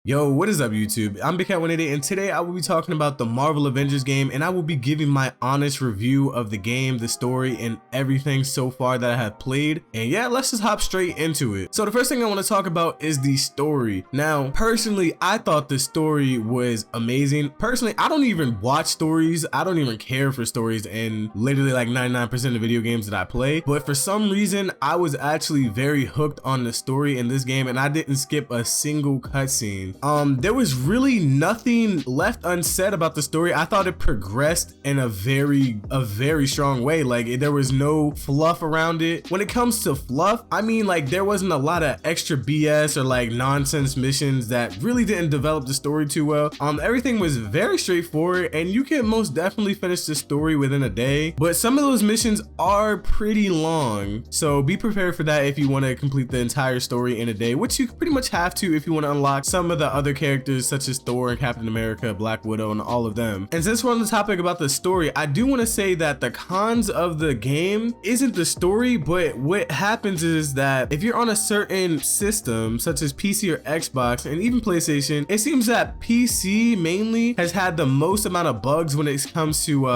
Yo, what is up YouTube? I'm BigCat188 and today I will be talking about the Marvel Avengers game, and I will be giving my honest review of the game, the story, and everything so far that I have played. And yeah, let's just hop straight into it. So the first thing I want to talk about is the story. Now, personally, I thought the story was amazing. Personally, I don't even watch stories. I don't even care for stories in literally like 99% of video games that I play. But for some reason, I was actually very hooked on the story in this game, and I didn't skip a single cutscene. There was really nothing left unsaid about the story. I thought it progressed in a very strong way. Like, there was no fluff around it. When it comes to fluff, I mean, like, there wasn't a lot of extra BS or like nonsense missions that really didn't develop the story too well. Everything was very straightforward, and you can most definitely finish the story within a day. But some of those missions are pretty long, so be prepared for that if you want to complete the entire story in a day, which you pretty much have to if you want to unlock some of the other characters such as Thor and Captain America, Black Widow, and all of them. And since we're on the topic about the story, I do want to say that the cons of the game isn't the story, but what happens is that if you're on a certain system such as PC or Xbox and even PlayStation, it seems that PC mainly has had the most amount of bugs when it comes to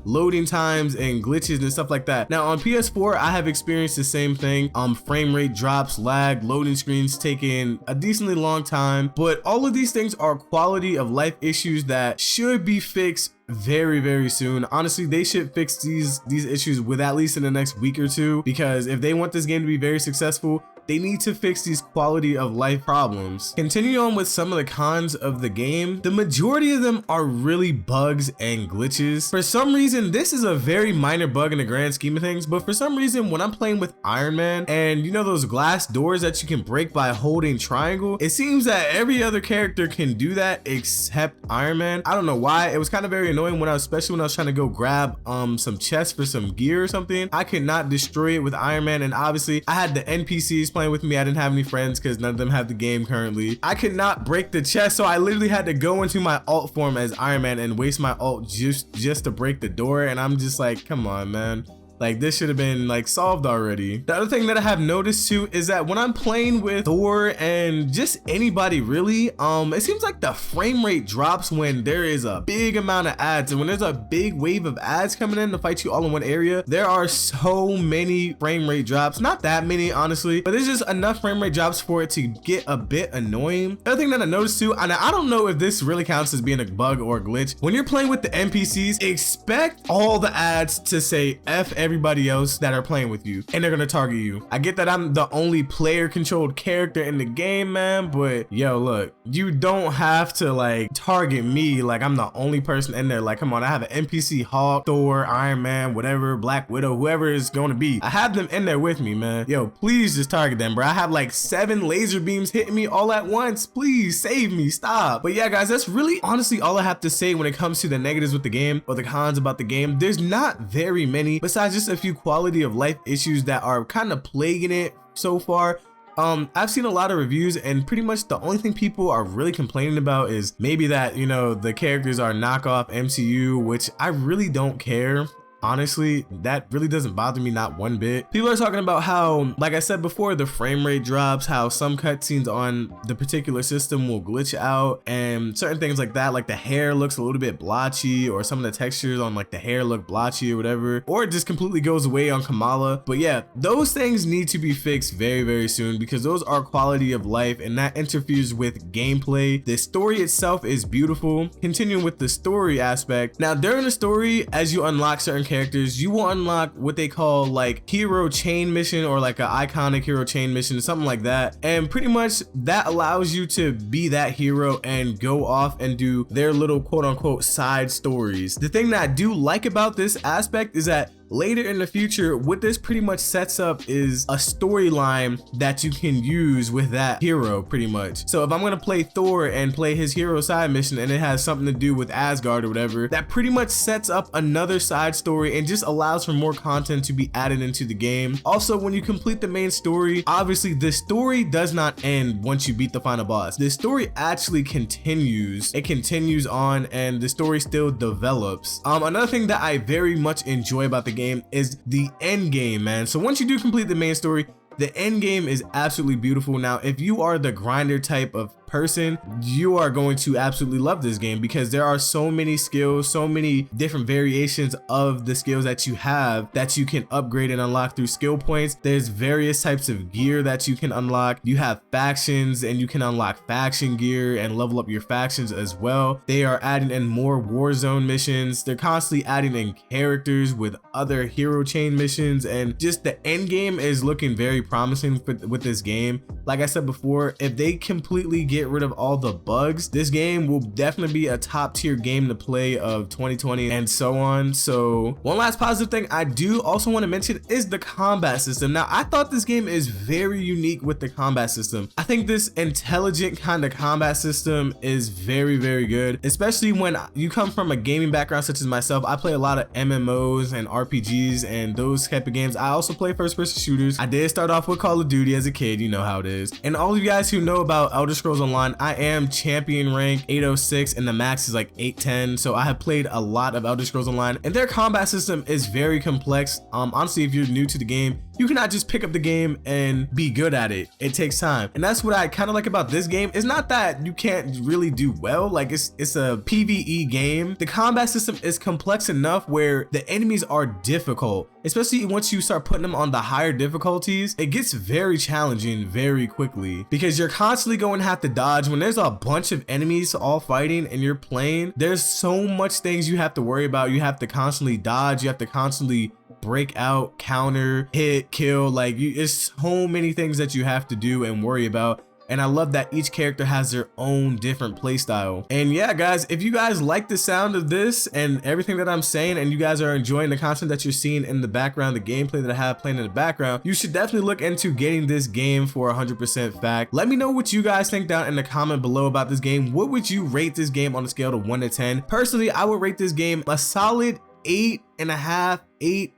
loading times and glitches and stuff like that. Now on PS4, I have experienced the same thing. Frame rate drops, lag, loading screens taking a decently long time, but all of these things are quality of life issues that should be fixed very soon. Honestly, they should fix these issues with at least in the next week or two, because if they want this game to be very successful, they need to fix these quality of life problems. Continuing on with some of the cons of the game, the majority of them are really bugs and glitches. For some reason, this is a very minor bug in the grand scheme of things, but for some reason, when I'm playing with Iron Man, and you know those glass doors that you can break by holding triangle, it seems that every other character can do that except Iron Man. I don't know why. It was kind of very annoying especially when I was trying to go grab some chests for some gear or something. I could not destroy it with Iron Man, and obviously I had the NPCs playing with me. I didn't have any friends because none of them have the game currently. I could not break the chest, so I literally had to go into my alt form as Iron Man and waste my alt just to break the door. And I'm just like, come on, man. Like, this should have been like solved already. The other thing that I have noticed too is that when I'm playing with Thor and just anybody really, it seems like the frame rate drops when there is a big amount of ads. And when there's a big wave of ads coming in to fight you all in one area, there are so many frame rate drops. Not that many, honestly, but there's just enough frame rate drops for it to get a bit annoying. The other thing that I noticed too, and I don't know if this really counts as being a bug or a glitch, when you're playing with the NPCs, expect all the ads to say F everybody else that are playing with you, and they're gonna target you. I get that I'm the only player controlled character in the game, man, but yo, look, you don't have to like target me like I'm the only person in there. Like, come on, I have an NPC, Hulk, Thor, Iron Man, whatever, Black Widow, whoever it's gonna be. I have them in there with me, man. Yo, please just target them, bro. I have like 7 laser beams hitting me all at once. Please save me, stop. But yeah, guys, that's really honestly all I have to say when it comes to the negatives with the game or the cons about the game. There's not very many besides just a few quality of life issues that are kind of plaguing it so far. I've seen a lot of reviews, and pretty much the only thing people are really complaining about is maybe that, you know, the characters are knockoff MCU, which I really don't care. Honestly, that really doesn't bother me not one bit. People are talking about how, like I said before, the frame rate drops, how some cutscenes on the particular system will glitch out, and certain things like that, like the hair looks a little bit blotchy, or some of the textures on like the hair look blotchy or whatever, or it just completely goes away on Kamala. But yeah, those things need to be fixed very soon, because those are quality of life and that interferes with gameplay. The story itself is beautiful. Continuing with the story aspect, now during the story, as you unlock certain characters, you will unlock what they call like hero chain mission, or like an iconic hero chain mission, something like that, and pretty much that allows you to be that hero and go off and do their little quote-unquote side stories. The thing that I do like about this aspect is that later in the future, what this pretty much sets up is a storyline that you can use with that hero pretty much. So if I'm gonna play Thor and play his hero side mission and it has something to do with Asgard or whatever, that pretty much sets up another side story and just allows for more content to be added into the game. Also, when you complete the main story, obviously the story does not end once you beat the final boss. The story actually continues. It continues on, and the story still develops. Another thing that I very much enjoy about the game is the end game, man. So once you do complete the main story, the end game is absolutely beautiful. Now, if you are the grinder type of person, you are going to absolutely love this game because there are so many skills, so many different variations of the skills that you have that you can upgrade and unlock through skill points. There's various types of gear that you can unlock. You have factions and you can unlock faction gear and level up your factions as well. They are adding in more Warzone missions. They're constantly adding in characters with other hero chain missions, and just the end game is looking very promising with this game. Like I said before, if they completely get rid of all the bugs, this game will definitely be a top tier game to play of 2020 and so on. So one last positive thing I do also want to mention is the combat system. Now, I thought this game is very unique with the combat system. I think this intelligent kind of combat system is very, very good, especially when you come from a gaming background such as myself. I play a lot of MMOs and RPGs and those type of games. I also play first person shooters. I did start off with Call of Duty as a kid, you know how it is. And all of you guys who know about Elder Scrolls Online, I am champion rank 806 and the max is like 810. So I have played a lot of Elder Scrolls Online and their combat system is very complex. Honestly, if you're new to the game, you cannot just pick up the game and be good at it. It takes time. And that's what I kind of like about this game. It's not that you can't really do well. Like it's a PvE game. The combat system is complex enough where the enemies are difficult, especially once you start putting them on the higher difficulties. It gets very challenging very quickly because you're constantly going to have to dodge. When there's a bunch of enemies all fighting and you're playing, there's so much things you have to worry about. You have to constantly dodge. You have to constantly break out, counter, hit, kill. Like it's so many things that you have to do and worry about. And I love that each character has their own different playstyle. And yeah, guys, if you guys like the sound of this and everything that I'm saying, and you guys are enjoying the content that you're seeing in the background, the gameplay that I have playing in the background, you should definitely look into getting this game for 100% fact. Let me know what you guys think down in the comment below about this game. What would you rate this game on a scale of 1 to 10? Personally, I would rate this game a solid 8.5, 8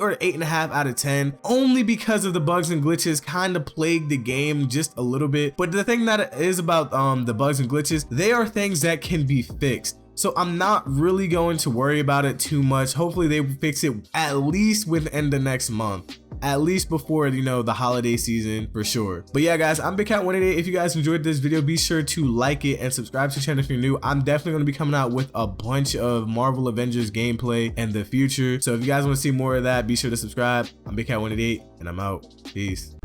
or 8.5 out of 10, only because of the bugs and glitches kind of plague the game just a little bit. But the thing that is about the bugs and glitches, they are things that can be fixed. So I'm not really going to worry about it too much. Hopefully they fix it at least within the next month. At least before, you know, the holiday season for sure. But yeah, guys, I'm Big Cat 188. If you guys enjoyed this video, be sure to like it and subscribe to the channel if you're new. I'm definitely going to be coming out with a bunch of Marvel Avengers gameplay in the future. So if you guys want to see more of that, be sure to subscribe. I'm Big Cat 188 and I'm out. Peace.